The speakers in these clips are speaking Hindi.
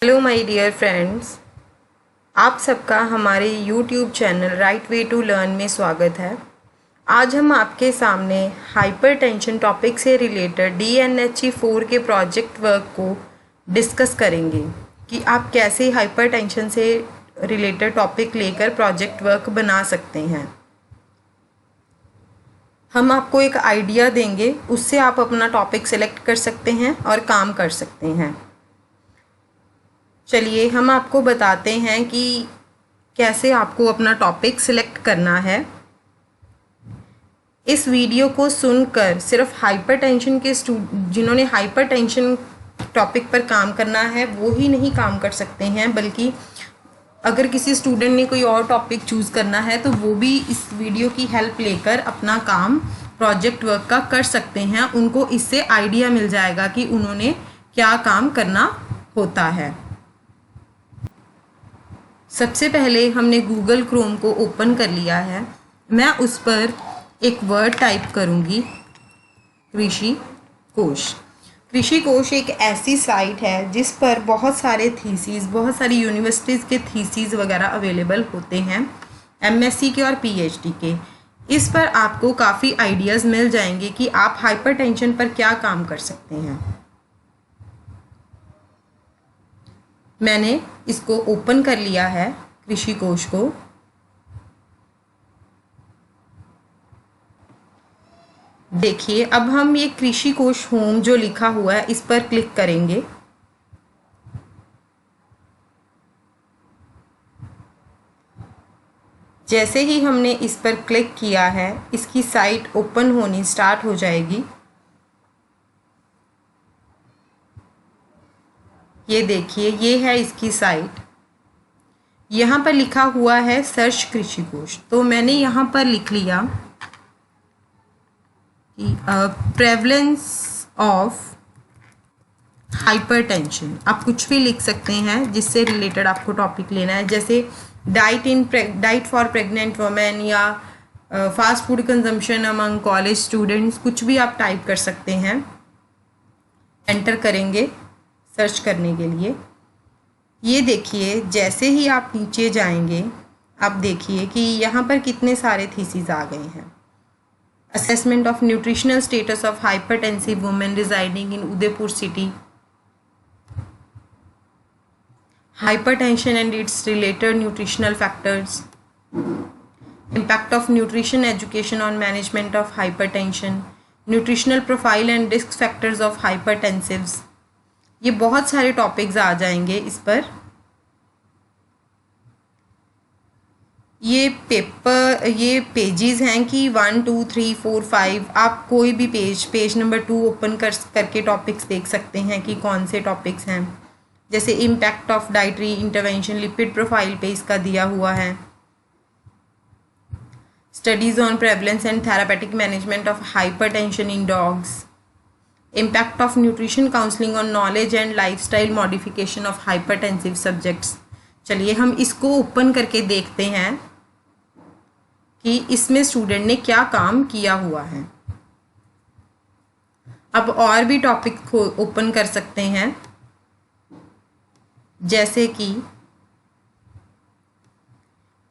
हेलो माय डियर फ्रेंड्स, आप सबका हमारे YouTube channel right way to learn में स्वागत है। आज हम आपके सामने हाइपरटेंशन टॉपिक से रिलेटेड DNHE 4 के प्रोजेक्ट वर्क को डिस्कस करेंगे कि आप कैसे हाइपरटेंशन से रिलेटेड टॉपिक लेकर प्रोजेक्ट वर्क बना सकते हैं। हम आपको एक आइडिया देंगे, उससे आप अपना टॉपिक सेलेक्ट कर सकते हैं और काम कर सकते हैं। चलिए हम आपको बताते हैं कि कैसे आपको अपना टॉपिक सिलेक्ट करना है। इस वीडियो को सुनकर सिर्फ हाइपरटेंशन के जिन्होंने हाइपरटेंशन टॉपिक पर काम करना है वो ही नहीं काम कर सकते हैं, बल्कि अगर किसी स्टूडेंट ने कोई और टॉपिक चूज़ करना है तो वो भी इस वीडियो की हेल्प लेकर अपना काम प्रोजेक्ट वर्क का कर सकते हैं। उनको इससे आइडिया मिल जाएगा कि उन्होंने क्या काम करना होता है। सबसे पहले हमने गूगल क्रोम को ओपन कर लिया है। मैं उस पर एक वर्ड टाइप करूंगी, कृषि कोश। कृषि कोश एक ऐसी साइट है जिस पर बहुत सारे थीसिस, बहुत सारी यूनिवर्सिटीज़ के थीसिस वगैरह अवेलेबल होते हैं, MSc के और PhD के। इस पर आपको काफ़ी आइडियाज़ मिल जाएंगे कि आप हाइपरटेंशन पर क्या काम कर सकते हैं। मैंने इसको ओपन कर लिया है, कृषि कोश को। देखिए अब हम ये कृषि कोश होम जो लिखा हुआ है इस पर क्लिक करेंगे। जैसे ही हमने इस पर क्लिक किया है, इसकी साइट ओपन होनी स्टार्ट हो जाएगी। ये देखिए, ये है इसकी साइट। यहाँ पर लिखा हुआ है सर्च कृषि कोश, तो मैंने यहाँ पर लिख लिया कि प्रेवलेंस ऑफ हाइपरटेंशन। आप कुछ भी लिख सकते हैं जिससे रिलेटेड आपको टॉपिक लेना है, जैसे डाइट फॉर प्रेग्नेंट वुमेन या fast food consumption among college students, कुछ भी आप टाइप कर सकते हैं। एंटर करेंगे सर्च करने के लिए। ये देखिए, जैसे ही आप नीचे जाएंगे आप देखिए कि यहाँ पर कितने सारे थीसिस आ गए हैं। Assessment of nutritional status of hypertensive women residing in Udaipur city, hypertension and its related nutritional factors, impact of nutrition education on management of hypertension, nutritional profile and risk factors of hypertensives। ये बहुत सारे टॉपिक्स आ जाएंगे इस पर। ये पेजेस हैं कि 1 2 3 4 5। आप कोई भी पेज नंबर 2 ओपन करके टॉपिक्स देख सकते हैं कि कौन से टॉपिक्स हैं। जैसे impact of dietary intervention, lipid profile पे इसका दिया हुआ है। Studies on prevalence and therapeutic management of hypertension in dogs, impact of nutrition counselling on knowledge and lifestyle modification of hypertensive subjects. चलिए हम इसको ओपन करके देखते हैं कि इसमें स्टूडेंट ने क्या काम किया हुआ है। अब और भी टॉपिक ओपन कर सकते हैं, जैसे कि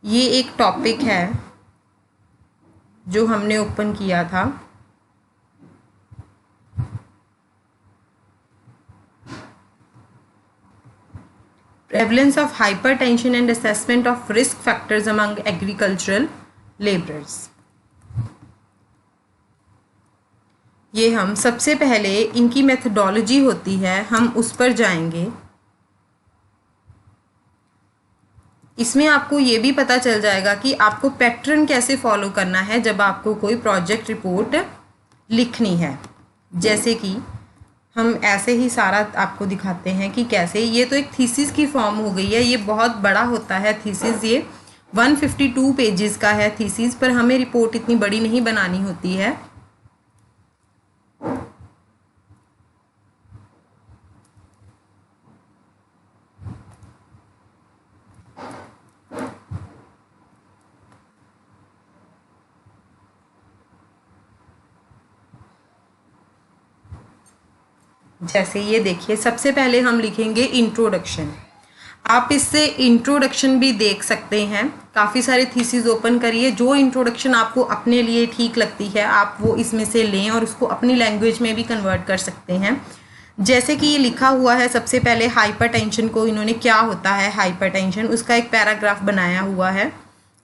ये एक टॉपिक है जो हमने ओपन किया था, prevalence of hypertension and assessment of risk factors among agricultural labourers. ये हम सबसे पहले इनकी मेथडोलॉजी होती है, हम उस पर जाएंगे। इसमें आपको ये भी पता चल जाएगा कि आपको पैटर्न कैसे फॉलो करना है जब आपको कोई प्रोजेक्ट रिपोर्ट लिखनी है। जैसे कि हम ऐसे ही सारा आपको दिखाते हैं कि कैसे। ये तो एक थीसिस की फॉर्म हो गई है, ये बहुत बड़ा होता है थीसिस। ये 152 पेजेस का है थीसिस, पर हमें रिपोर्ट इतनी बड़ी नहीं बनानी होती है। जैसे ये देखिए, सबसे पहले हम लिखेंगे इंट्रोडक्शन। आप इससे इंट्रोडक्शन भी देख सकते हैं। काफ़ी सारे थीसिस ओपन करिए, जो इंट्रोडक्शन आपको अपने लिए ठीक लगती है आप वो इसमें से लें और उसको अपनी लैंग्वेज में भी कन्वर्ट कर सकते हैं। जैसे कि ये लिखा हुआ है, सबसे पहले हाइपरटेंशन को इन्होंने क्या होता है हाइपरटेंशन, उसका एक पैराग्राफ बनाया हुआ है,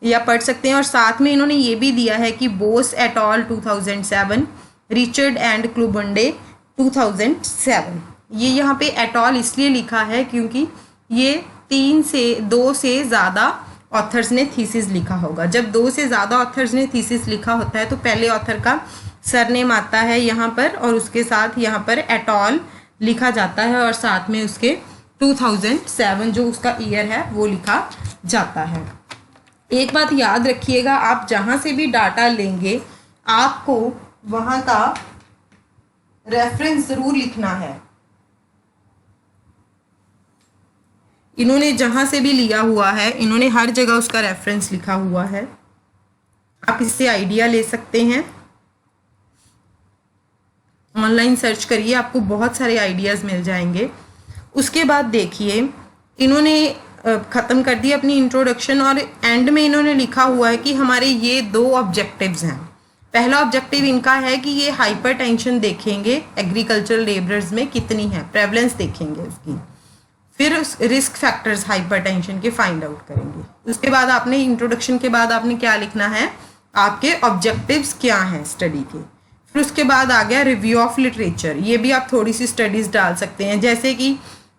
या पढ़ सकते हैं। और साथ में इन्होंने ये भी दिया है कि Bose et al 2007, Richard and क्लूबंडे 2007। ये यहाँ पे एट ऑल इसलिए लिखा है क्योंकि ये 2 से ज़्यादा ऑथर्स ने थीसिस लिखा होगा। जब 2 से ज़्यादा ऑथर्स ने थीसिस लिखा होता है तो पहले ऑथर का सरनेम आता है यहाँ पर, और उसके साथ यहाँ पर एट ऑल लिखा जाता है, और साथ में उसके 2007 जो उसका ईयर है वो लिखा जाता है। एक बात याद रखिएगा, आप जहाँ से भी डाटा लेंगे आपको वहाँ का रेफरेंस ज़रूर लिखना है। इन्होंने जहाँ से भी लिया हुआ है इन्होंने हर जगह उसका रेफरेंस लिखा हुआ है। आप इससे आइडिया ले सकते हैं, ऑनलाइन सर्च करिए, आपको बहुत सारे आइडियाज़ मिल जाएंगे। उसके बाद देखिए, इन्होंने ख़त्म कर दी अपनी इंट्रोडक्शन, और एंड में इन्होंने लिखा हुआ है कि हमारे ये 2 ऑब्जेक्टिव्स हैं। पहला ऑब्जेक्टिव इनका है कि ये हाइपरटेंशन देखेंगे एग्रीकल्चरल लेबरर्स में कितनी है, प्रेवलेंस देखेंगे उसकी, फिर उस रिस्क फैक्टर्स हाइपरटेंशन के फाइंड आउट करेंगे। उसके बाद आपने इंट्रोडक्शन के बाद आपने क्या लिखना है, आपके ऑब्जेक्टिव्स क्या हैं स्टडी के। फिर उसके बाद आ गया रिव्यू ऑफ लिटरेचर। ये भी आप थोड़ी सी स्टडीज़ डाल सकते हैं, जैसे कि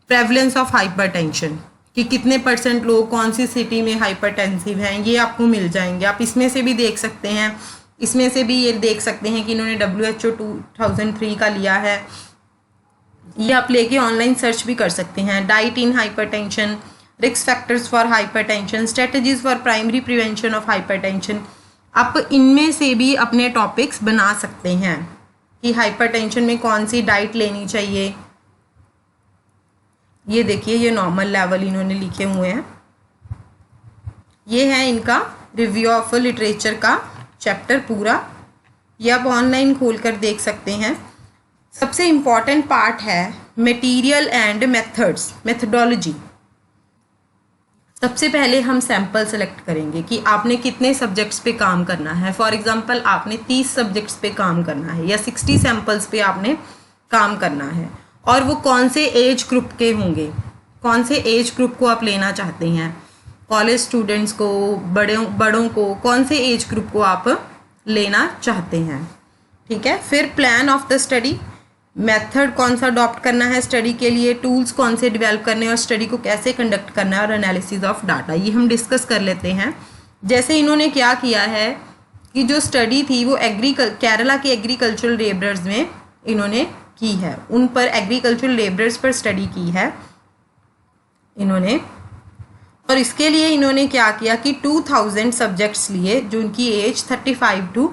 प्रेवलेंस ऑफ हाइपरटेंशन, कि कितने % लोग कौन सी सिटी में हाइपरटेंसिव हैं, ये आपको मिल जाएंगे। आप इसमें से भी देख सकते हैं, इसमें से भी ये देख सकते हैं कि इन्होंने WHO 2003 का लिया है, ये आप लेके ऑनलाइन सर्च भी कर सकते हैं। Diet in hypertension, risk factors for hypertension, strategies for primary prevention of hypertension. आप इनमें से भी अपने टॉपिक्स बना सकते हैं कि हाइपरटेंशन में कौन सी डाइट लेनी चाहिए। ये देखिए, ये नॉर्मल लेवल इन्होंने लिखे हुए हैं। ये है इनका रिव्यू ऑफ लिटरेचर का चैप्टर पूरा, ये आप ऑनलाइन खोल कर देख सकते हैं। सबसे इम्पॉर्टेंट पार्ट है मटेरियल एंड मेथड्स, मेथडोलॉजी। सबसे पहले हम सैम्पल सेलेक्ट करेंगे कि आपने कितने सब्जेक्ट्स पे काम करना है। फॉर एग्जांपल आपने 30 सब्जेक्ट्स पे काम करना है या 60 सैम्पल्स पे आपने काम करना है, और वो कौन से एज ग्रुप के होंगे, कौन से एज ग्रुप को आप लेना चाहते हैं, कॉलेज स्टूडेंट्स को, बड़ों को, कौन से एज ग्रुप को आप लेना चाहते हैं। ठीक है। फिर plan of the study, method कौन सा अडॉप्ट करना है स्टडी के लिए, टूल्स कौन से डेवलप करने हैं और स्टडी को कैसे कंडक्ट करना है, और एनालिसिस ऑफ डाटा, ये हम डिस्कस कर लेते हैं। जैसे इन्होंने क्या किया है कि जो स्टडी थी वो केरला के एग्रीकल्चरल लेबरर्स में इन्होंने की है, उन पर एग्रीकल्चरल लेबरर्स पर स्टडी की है इन्होंने। और इसके लिए इन्होंने क्या किया कि 2000 सब्जेक्ट्स लिए जो उनकी एज 35 to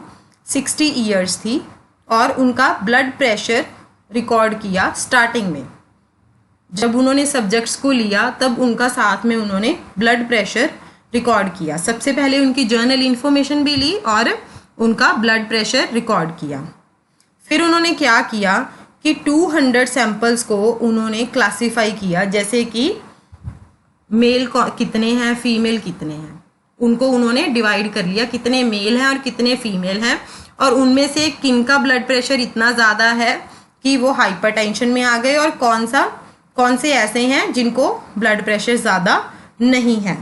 60 ईयर्स थी, और उनका ब्लड प्रेशर रिकॉर्ड किया स्टार्टिंग में। जब उन्होंने सब्जेक्ट्स को लिया तब उनका साथ में उन्होंने ब्लड प्रेशर रिकॉर्ड किया। सबसे पहले उनकी जर्नल इन्फॉर्मेशन भी ली और उनका ब्लड प्रेशर रिकॉर्ड किया। फिर उन्होंने क्या किया कि 200 सैंपल्स को उन्होंने क्लासीफाई किया, जैसे कि मेल कितने हैं, फीमेल कितने हैं, उनको उन्होंने डिवाइड कर लिया, कितने मेल हैं और कितने फीमेल हैं, और उनमें से किन का ब्लड प्रेशर इतना ज़्यादा है कि वो हाइपरटेंशन में आ गए, और कौन से ऐसे हैं जिनको ब्लड प्रेशर ज़्यादा नहीं है।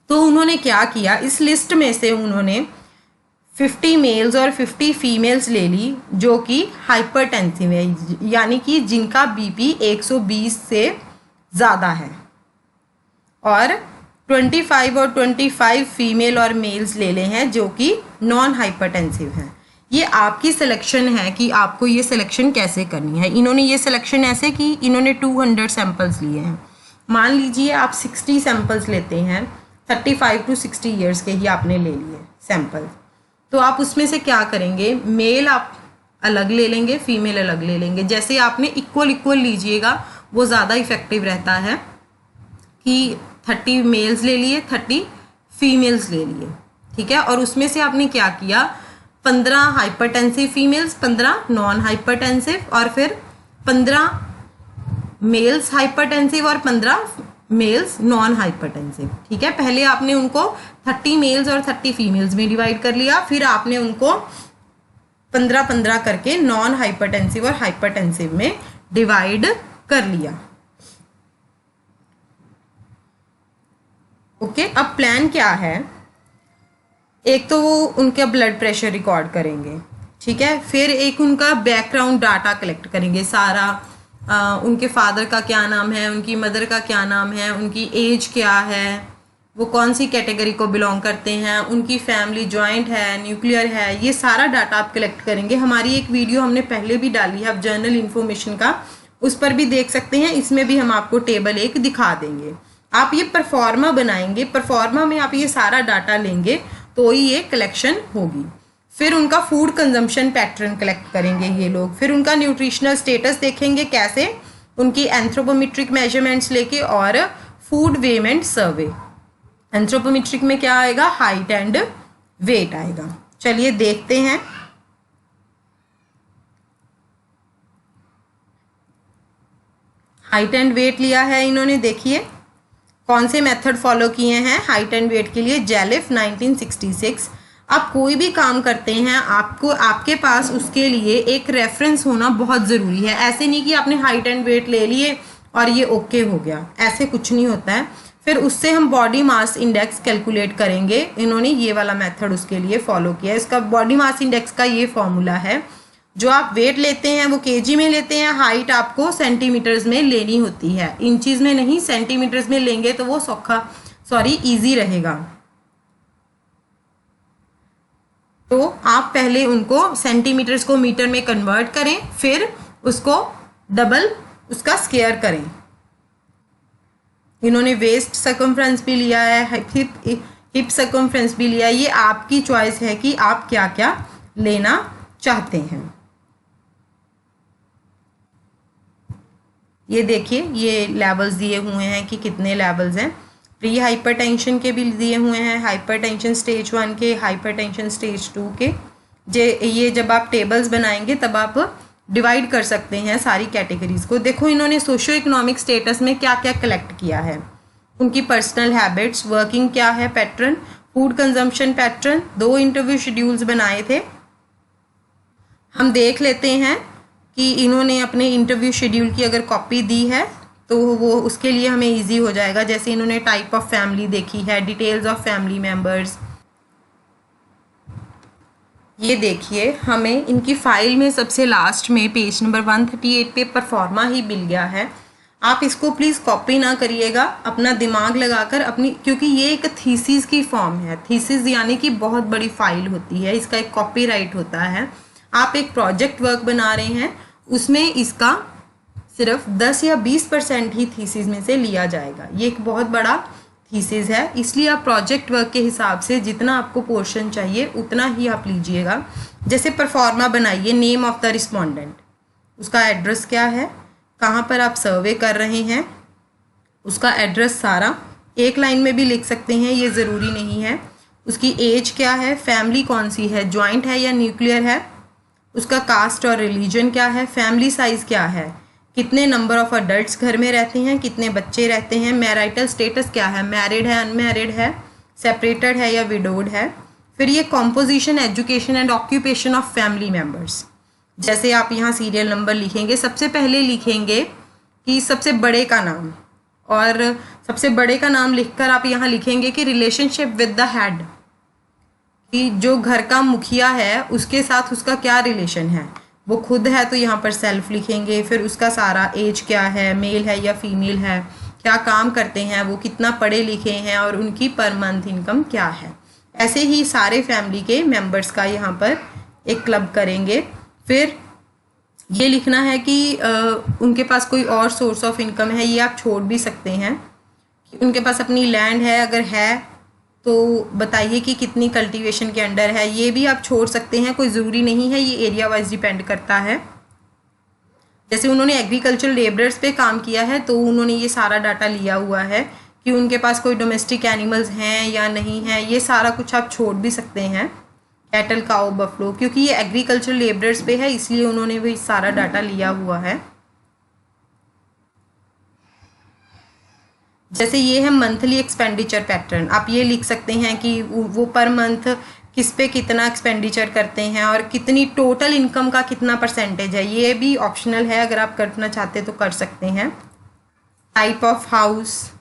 तो उन्होंने क्या किया, इस लिस्ट में से उन्होंने 50 मेल्स और 50 फीमेल्स ले ली जो कि हाइपरटेंसिव है, यानी कि जिनका बीपी 120 से ज़्यादा है, और 25 और 25 फीमेल और मेल्स ले ले हैं जो कि नॉन हाइपरटेंसिव हैं। ये आपकी सिलेक्शन है कि आपको ये सिलेक्शन कैसे करनी है। इन्होंने ये सिलेक्शन ऐसे की, इन्होंने 200 सैंपल्स लिए हैं। मान लीजिए आप 60 सैंपल्स लेते हैं, 35 to 60 ईयर्स के ही आपने ले लिए सैंपल, तो आप उसमें से क्या करेंगे, मेल आप अलग ले लेंगे, फीमेल अलग ले लेंगे। जैसे आपने इक्वल लीजिएगा वो ज़्यादा इफेक्टिव रहता है कि 30 मेल्स ले लिए, 30 फीमेल्स ले लिए, ठीक है। और उसमें से आपने क्या किया, 15 हाइपरटेंसिव फीमेल्स, 15 नॉन हाइपरटेंसिव, और फिर 15 मेल्स हाइपरटेंसिव और 15 मेल्स नॉन हाइपरटेंसिव। ठीक है, पहले आपने उनको 30 मेल्स और 30 फीमेल्स में डिवाइड कर लिया, फिर आपने उनको 15-15 करके नॉन हाइपरटेंसिव और हाइपरटेंसिव में डिवाइड कर लिया। ओके, अब प्लान क्या है, एक तो वो उनका ब्लड प्रेशर रिकॉर्ड करेंगे, ठीक है, फिर एक उनका बैकग्राउंड डाटा कलेक्ट करेंगे सारा, उनके फादर का क्या नाम है, उनकी मदर का क्या नाम है, उनकी एज क्या है, वो कौन सी कैटेगरी को बिलोंग करते हैं, उनकी फैमिली जॉइंट है, न्यूक्लियर है, ये सारा डाटा आप कलेक्ट करेंगे। हमारी एक वीडियो हमने पहले भी डाली है, आप जर्नल इन्फॉर्मेशन का, उस पर भी देख सकते हैं, इसमें भी हम आपको टेबल एक दिखा देंगे। आप ये परफॉर्मा बनाएंगे, परफॉर्मा में आप ये सारा डाटा लेंगे तो ही ये कलेक्शन होगी। फिर उनका फूड कंजम्पशन पैटर्न कलेक्ट करेंगे ये लोग, फिर उनका न्यूट्रिशनल स्टेटस देखेंगे कैसे, उनकी एंथ्रोपोमेट्रिक मेजरमेंट्स लेके, और फूड वेमेंट सर्वे। एंथ्रोपोमेट्रिक में क्या आएगा, हाइट एंड वेट आएगा। चलिए देखते हैं। हाइट एंड वेट लिया है इन्होंने, देखिए कौन से मेथड फॉलो किए हैं हाइट एंड वेट के लिए, जेलिफ 1966। आप कोई भी काम करते हैं, आपको आपके पास उसके लिए एक रेफरेंस होना बहुत ज़रूरी है। ऐसे नहीं कि आपने हाइट एंड वेट ले लिए और ये ओके हो गया, ऐसे कुछ नहीं होता है। फिर उससे हम बॉडी मास इंडेक्स कैलकुलेट करेंगे, इन्होंने ये वाला मेथड उसके लिए फॉलो किया है। इसका बॉडी मास इंडेक्स का ये फॉर्मूला है, जो आप वेट लेते हैं वो केजी में लेते हैं, हाइट आपको सेंटीमीटर्स में लेनी होती है, इंचीज में नहीं, सेंटीमीटर्स में लेंगे तो वो ईजी रहेगा। तो आप पहले उनको सेंटीमीटर्स को मीटर में कन्वर्ट करें, फिर उसको डबल उसका स्क्वायर करें। इन्होंने वेस्ट सर्कमफ्रेंस भी लिया है, हिप सर्कमफ्रेंस भी लिया है। ये आपकी चॉइस है कि आप क्या क्या लेना चाहते हैं। ये देखिए, ये लेवल्स दिए हुए हैं कि कितने लेवल्स हैं। प्री हाइपरटेंशन के भी दिए हुए हैं, हाइपरटेंशन स्टेज 1 के, हाइपरटेंशन स्टेज 2 के। ये जब आप टेबल्स बनाएंगे तब आप डिवाइड कर सकते हैं सारी कैटेगरीज को। देखो इन्होंने सोशो इकोनॉमिक स्टेटस में क्या क्या कलेक्ट किया है, उनकी पर्सनल हैबिट्स, वर्किंग क्या है pattern, food consumption pattern. 2 interview schedules बनाए थे, हम देख लेते हैं कि इन्होंने अपने इंटरव्यू शेड्यूल की अगर कॉपी दी है तो वो उसके लिए हमें इजी हो जाएगा। जैसे इन्होंने टाइप ऑफ फैमिली देखी है, डिटेल्स ऑफ फैमिली मेंबर्स। ये देखिए, हमें इनकी फाइल में सबसे लास्ट में पेज नंबर 138 पे परफॉर्मा ही मिल गया है। आप इसको प्लीज़ कॉपी ना करिएगा, अपना दिमाग लगाकर अपनी, क्योंकि ये एक थीसिस की फॉर्म है। थीसिस यानी कि बहुत बड़ी फाइल होती है, इसका एक कॉपीराइट होता है। आप एक प्रोजेक्ट वर्क बना रहे हैं, उसमें इसका सिर्फ 10 या 20% ही थीसिस में से लिया जाएगा। ये एक बहुत बड़ा थीसिस है, इसलिए आप प्रोजेक्ट वर्क के हिसाब से जितना आपको पोर्शन चाहिए उतना ही आप लीजिएगा। जैसे परफॉर्मा बनाइए, नेम ऑफ द रिस्पोंडेंट, उसका एड्रेस क्या है, कहाँ पर आप सर्वे कर रहे हैं, उसका एड्रेस सारा एक लाइन में भी लिख सकते हैं, ये ज़रूरी नहीं है। उसकी एज क्या है, फैमिली कौन सी है, जॉइंट है या न्यूक्लियर है, उसका कास्ट और रिलीजन क्या है, फैमिली साइज़ क्या है, कितने नंबर ऑफ अडल्ट्स घर में रहते हैं, कितने बच्चे रहते हैं, मैरिटल स्टेटस क्या है, मैरिड है, अनमैरिड है, सेपरेटेड है या विडोड है। फिर ये composition, education and occupation of family members. जैसे आप यहाँ सीरियल नंबर लिखेंगे, सबसे पहले लिखेंगे कि सबसे बड़े का नाम, और सबसे बड़े का नाम लिखकर आप यहाँ लिखेंगे कि रिलेशनशिप विद द हेड, कि जो घर का मुखिया है उसके साथ उसका क्या रिलेशन है। वो खुद है तो यहाँ पर सेल्फ लिखेंगे, फिर उसका सारा एज क्या है, मेल है या फीमेल है, क्या काम करते हैं वो, कितना पढ़े लिखे हैं, और उनकी पर मंथ इनकम क्या है। ऐसे ही सारे फैमिली के मेंबर्स का यहाँ पर एक क्लब करेंगे। फिर ये लिखना है कि उनके पास कोई और सोर्स ऑफ इनकम है, ये आप छोड़ भी सकते हैं। कि उनके पास अपनी लैंड है, अगर है तो बताइए कि कितनी कल्टीवेशन के अंडर है, ये भी आप छोड़ सकते हैं, कोई ज़रूरी नहीं है, ये एरिया वाइज डिपेंड करता है। जैसे उन्होंने एग्रीकल्चर लेबरर्स पे काम किया है तो उन्होंने ये सारा डाटा लिया हुआ है कि उनके पास कोई डोमेस्टिक एनिमल्स हैं या नहीं हैं, ये सारा कुछ आप छोड़ भी सकते हैं, कैटल, काऊ, बफलो, क्योंकि ये एग्रीकल्चर लेबरर्स पे है इसलिए उन्होंने भी सारा डाटा लिया हुआ है। जैसे ये है मंथली एक्सपेंडिचर पैटर्न, आप ये लिख सकते हैं कि वो पर मंथ किस पे कितना एक्सपेंडिचर करते हैं और कितनी टोटल इनकम का कितना परसेंटेज है। ये भी ऑप्शनल है, अगर आप करना चाहते तो कर सकते हैं। Type of house,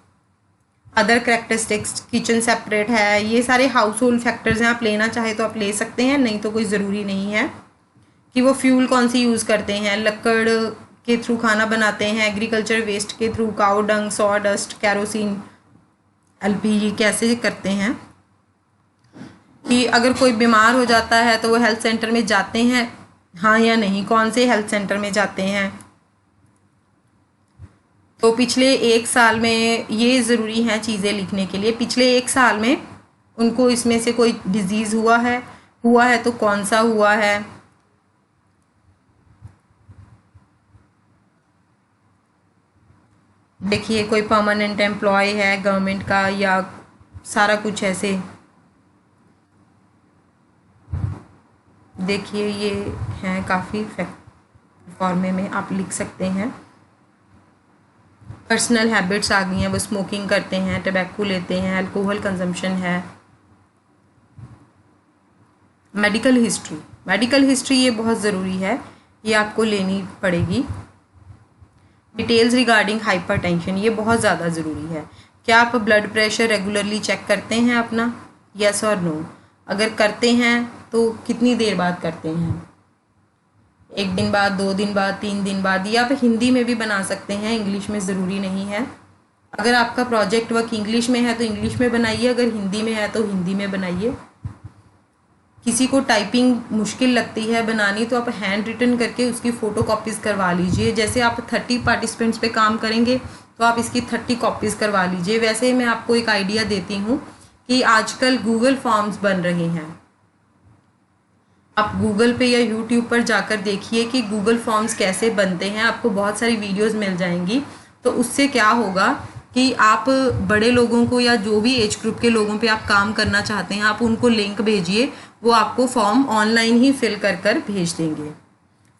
other characteristics, kitchen separate है, ये सारे हाउस होल्ड फैक्टर्स हैं। आप लेना चाहे तो आप ले सकते हैं, नहीं तो कोई ज़रूरी नहीं है। कि वो फ्यूल कौन सी यूज़ करते हैं, लकड़ के थ्रू खाना बनाते हैं, एग्रीकल्चर वेस्ट के थ्रू, काऊ डंग, सॉ डस्ट, कैरोसिन, एलपीजी कैसे करते हैं। कि अगर कोई बीमार हो जाता है तो वो हेल्थ सेंटर में जाते हैं, हाँ या नहीं, कौन से हेल्थ सेंटर में जाते हैं। तो पिछले 1 साल में ये ज़रूरी हैं चीज़ें लिखने के लिए। पिछले 1 साल में उनको इसमें से कोई डिजीज़ हुआ है तो कौन सा हुआ है। देखिए कोई परमानेंट एम्प्लॉय है गवर्नमेंट का या सारा कुछ ऐसे। देखिए ये हैं काफ़ी फॉर्मे में आप लिख सकते हैं। पर्सनल हैबिट्स आ गई हैं, वो स्मोकिंग करते हैं, टबैको लेते हैं, अल्कोहल कंजम्पशन है। मेडिकल हिस्ट्री ये बहुत ज़रूरी है, ये आपको लेनी पड़ेगी। डिटेल्स रिगार्डिंग हाइपरटेंशन, ये बहुत ज़्यादा ज़रूरी है। क्या आप ब्लड प्रेशर रेगुलरली चेक करते हैं अपना, यस और नो। अगर करते हैं तो कितनी देर बाद करते हैं, 1 दिन बाद, 2 दिन बाद, 3 दिन बाद। या आप हिंदी में भी बना सकते हैं, इंग्लिश में ज़रूरी नहीं है। अगर आपका प्रोजेक्ट वर्क इंग्लिश में है तो इंग्लिश में बनाइए, अगर हिंदी में है तो हिंदी में बनाइए। किसी को टाइपिंग मुश्किल लगती है बनानी तो आप हैंड रिटन करके उसकी फ़ोटो कॉपीज़ करवा लीजिए। जैसे आप 30 पार्टिसिपेंट्स पे काम करेंगे तो आप इसकी 30 कॉपीज़ करवा लीजिए। वैसे मैं आपको एक आइडिया देती हूँ कि आजकल गूगल फॉर्म्स बन रहे हैं, आप गूगल पे या यूट्यूब पर जाकर देखिए कि गूगल फॉर्म्स कैसे बनते हैं, आपको बहुत सारी वीडियोस मिल जाएंगी। तो उससे क्या होगा कि आप बड़े लोगों को या जो भी एज ग्रुप के लोगों पे आप काम करना चाहते हैं, आप उनको लिंक भेजिए, वो आपको फॉर्म ऑनलाइन ही फिल कर कर भेज देंगे।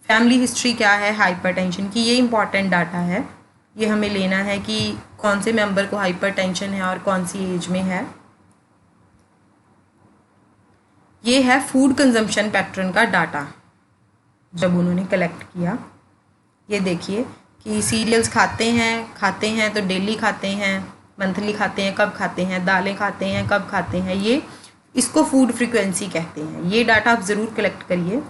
फैमिली हिस्ट्री क्या है हाइपरटेंशन की, ये इंपॉर्टेंट डाटा है, ये हमें लेना है कि कौन से मेंबर को हाइपरटेंशन है और कौन सी एज में है। ये है फूड कंजम्पशन पैटर्न का डाटा जब उन्होंने कलेक्ट किया। ये देखिए कि सीरियल्स खाते हैं तो डेली खाते हैं, मंथली खाते हैं, कब खाते हैं, दालें खाते हैं, कब खाते हैं, ये इसको फूड फ्रीक्वेंसी कहते हैं। ये डाटा आप ज़रूर कलेक्ट करिए।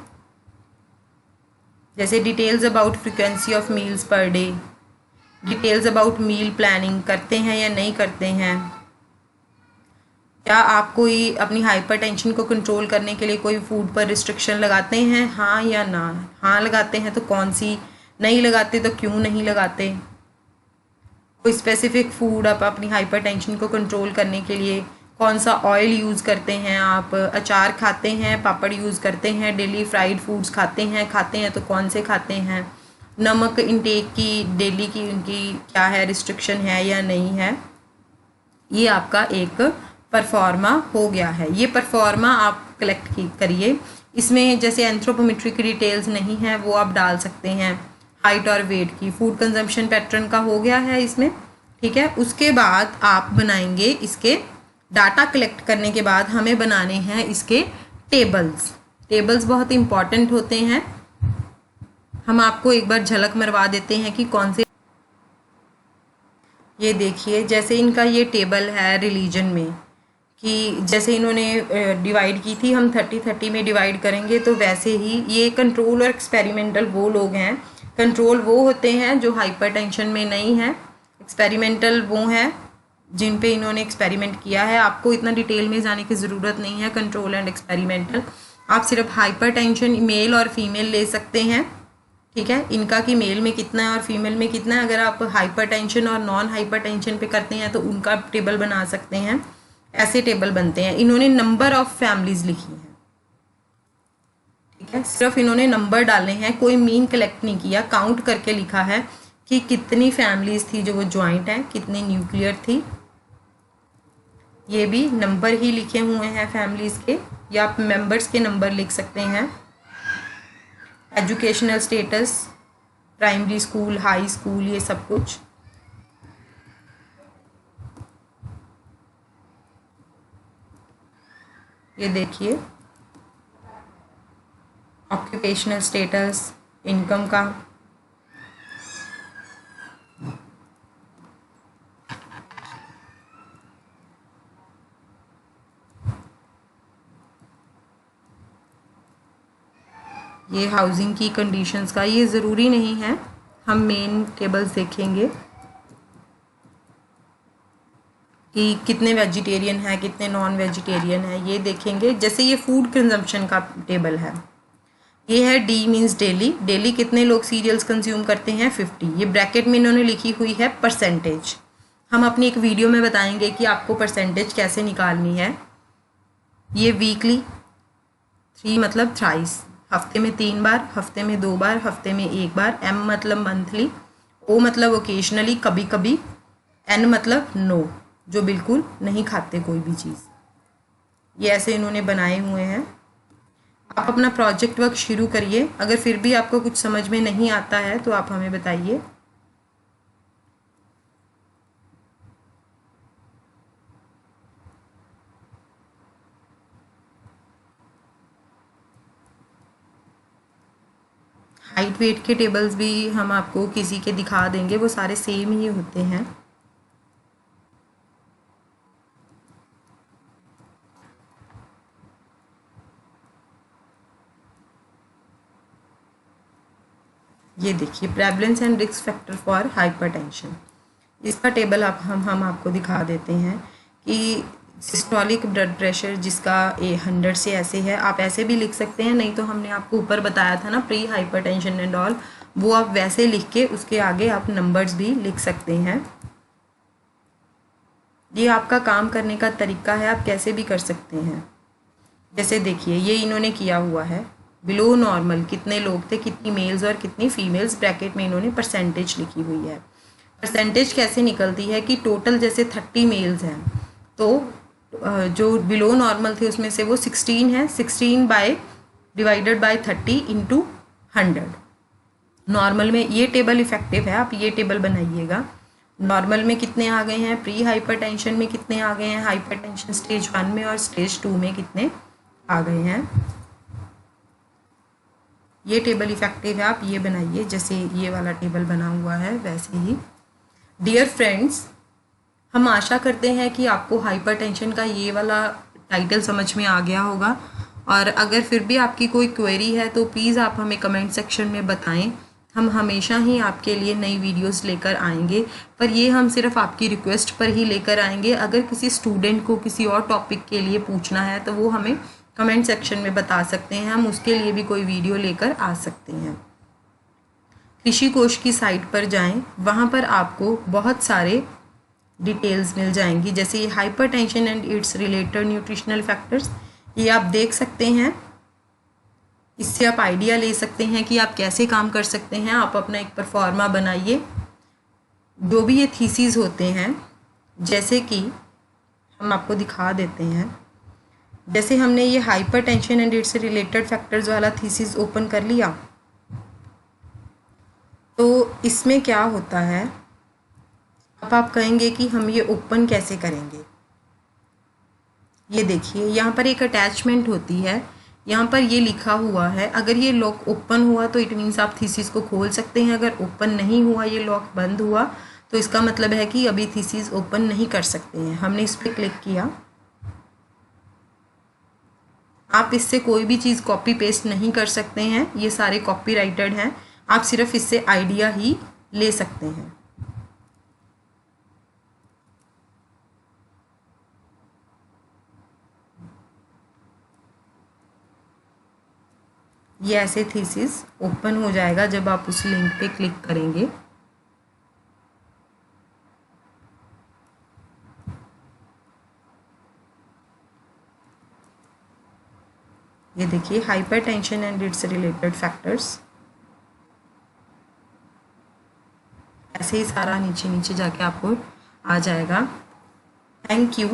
जैसे details about frequency of meals per day, details about meal planning, करते हैं या नहीं करते हैं। क्या आप कोई अपनी हाइपरटेंशन को कंट्रोल करने के लिए कोई फूड पर रिस्ट्रिक्शन लगाते हैं, हाँ या ना। हाँ लगाते हैं तो कौन सी, नहीं लगाते तो क्यों नहीं लगाते। कोई स्पेसिफिक फूड आप अपनी हाइपरटेंशन को कंट्रोल करने के लिए कौन सा ऑयल यूज़ करते हैं आप, अचार खाते हैं, पापड़ यूज़ करते हैं, डेली फ्राइड फूड्स खाते हैं तो कौन से खाते हैं। नमक इंटेक की डेली की उनकी क्या है, रिस्ट्रिक्शन है या नहीं है। ये आपका एक परफॉर्मा हो गया है। ये परफॉर्मा आप कलेक्ट करिए। इसमें जैसे एंथ्रोपोमेट्री की डिटेल्स नहीं है वो आप डाल सकते हैं, हाइट और वेट की। फूड कंजम्पशन पैटर्न का हो गया है इसमें, ठीक है। उसके बाद आप बनाएंगे इसके डाटा कलेक्ट करने के बाद हमें बनाने हैं इसके टेबल्स बहुत इंपॉर्टेंट होते हैं। हम आपको एक बार झलक मरवा देते हैं कि कौन से। ये देखिए जैसे इनका ये टेबल है रिलीजन में, कि जैसे इन्होंने डिवाइड की थी, हम 30-30 में डिवाइड करेंगे तो वैसे ही ये कंट्रोल और एक्सपेरिमेंटल वो लोग हैं। कंट्रोल वो होते हैं जो हाइपरटेंशन में नहीं है, एक्सपेरिमेंटल वो हैं जिन पे इन्होंने एक्सपेरिमेंट किया है। आपको इतना डिटेल में जाने की ज़रूरत नहीं है कंट्रोल एंड एक्सपेरिमेंटल, आप सिर्फ हाइपरटेंशन मेल और फीमेल ले सकते हैं, ठीक है। इनका कि मेल में कितना है और फीमेल में कितना है। अगर आप हाइपरटेंशन और नॉन हाइपरटेंशन पे करते हैं तो उनका टेबल बना सकते हैं, ऐसे टेबल बनते हैं। इन्होंने नंबर ऑफ फैमिलीज लिखी हैं, ठीक है, सिर्फ इन्होंने नंबर डाले हैं, कोई मीन कलेक्ट नहीं किया, काउंट करके लिखा है कि कितनी फैमिलीज थी जो वो ज्वाइंट हैं, कितनी न्यूक्लियर थी। ये भी नंबर ही लिखे हुए हैं फैमिलीज के, या आप मेंबर्स के नंबर लिख सकते हैं। Educational status, primary school, high school, ये सब कुछ। ये देखिए ऑक्यूपेशनल स्टेटस, इनकम का, ये हाउसिंग की कंडीशंस का। ये ज़रूरी नहीं है, हम मेन टेबल्स देखेंगे कि कितने वेजिटेरियन है, कितने नॉन वेजिटेरियन है, ये देखेंगे। जैसे ये फूड कंजम्पशन का टेबल है, ये है डी मीन्स डेली। डेली कितने लोग सीरियल्स कंज्यूम करते हैं 50। ये ब्रैकेट में इन्होंने लिखी हुई है परसेंटेज। हम अपनी एक वीडियो में बताएंगे कि आपको परसेंटेज कैसे निकालनी है। ये वीकली, 3 मतलब थ्राइस, हफ्ते में 3 बार, हफ्ते में 2 बार, हफ्ते में 1 बार। एम मतलब मंथली, ओ मतलब ओकेजनली, कभी कभी, एन मतलब नो, जो बिल्कुल नहीं खाते कोई भी चीज़। ये ऐसे इन्होंने बनाए हुए हैं। आप अपना प्रोजेक्ट वर्क शुरू करिए। अगर फिर भी आपको कुछ समझ में नहीं आता है तो आप हमें बताइए। हाइट वेट के टेबल्स भी हम आपको किसी के दिखा देंगे, वो सारे सेम ही होते हैं। ये देखिए prevalence and risk factor for hypertension, इसका टेबल हम आपको दिखा देते हैं कि सिस्टोलिक ब्लड प्रेशर जिसका 100 से ऐसे है, आप ऐसे भी लिख सकते हैं, नहीं तो हमने आपको ऊपर बताया था ना प्री हाइपरटेंशन एंड ऑल, वो आप वैसे लिख के उसके आगे आप नंबर्स भी लिख सकते हैं। ये आपका काम करने का तरीका है, आप कैसे भी कर सकते हैं। जैसे देखिए ये इन्होंने किया हुआ है, बिलो नॉर्मल कितने लोग थे, कितनी मेल्स और कितनी फीमेल्स, ब्रैकेट में इन्होंने परसेंटेज लिखी हुई है। परसेंटेज कैसे निकलती है कि टोटल जैसे 30 मेल्स हैं तो जो बिलो नॉर्मल थे उसमें से वो 16 है, 16 by divided by 30 into 100। Normal में ये टेबल इफेक्टिव है, आप ये टेबल बनाइएगा। नॉर्मल में कितने आ गए हैं, प्री हाइपरटेंशन में कितने आ गए हैं, हाइपरटेंशन स्टेज 1 में और स्टेज 2 में कितने आ गए हैं। ये टेबल इफेक्टिव है, आप ये बनाइए जैसे ये वाला टेबल बना हुआ है वैसे ही। डियर फ्रेंड्स, हम आशा करते हैं कि आपको हाइपरटेंशन का ये वाला टाइटल समझ में आ गया होगा, और अगर फिर भी आपकी कोई क्वेरी है तो प्लीज़ आप हमें कमेंट सेक्शन में बताएं। हम हमेशा ही आपके लिए नई वीडियोस लेकर आएंगे, पर ये हम सिर्फ आपकी रिक्वेस्ट पर ही लेकर आएंगे। अगर किसी स्टूडेंट को किसी और टॉपिक के लिए पूछना है तो वो हमें कमेंट सेक्शन में बता सकते हैं, हम उसके लिए भी कोई वीडियो लेकर आ सकते हैं। कृषि कोश की साइट पर जाएं, वहाँ पर आपको बहुत सारे डिटेल्स मिल जाएंगी, जैसे ये hypertension and it's related nutritional factors, ये आप देख सकते हैं। इससे आप आइडिया ले सकते हैं कि आप कैसे काम कर सकते हैं। आप अपना एक परफॉर्मा बनाइए। जो भी ये थीसिस होते हैं, जैसे कि हम आपको दिखा देते हैं, जैसे हमने ये hypertension and it's related factors वाला थीसिस ओपन कर लिया, तो इसमें क्या होता है, अब आप कहेंगे कि हम ये ओपन कैसे करेंगे। ये देखिए यहाँ पर एक अटैचमेंट होती है, यहाँ पर ये लिखा हुआ है, अगर ये लॉक ओपन हुआ तो इट मीन्स आप थीसिस को खोल सकते हैं। अगर ओपन नहीं हुआ, ये लॉक बंद हुआ, तो इसका मतलब है कि अभी थीसिस ओपन नहीं कर सकते हैं। हमने इस पर क्लिक किया। आप इससे कोई भी चीज़ कॉपी पेस्ट नहीं कर सकते हैं, ये सारे कॉपीराइटेड हैं। आप सिर्फ इससे आइडिया ही ले सकते हैं। ये ऐसे थीसिस ओपन हो जाएगा जब आप उस लिंक पे क्लिक करेंगे। ये देखिए hypertension and it's related factors, ऐसे ही सारा नीचे नीचे जाके आपको आ जाएगा। Thank you.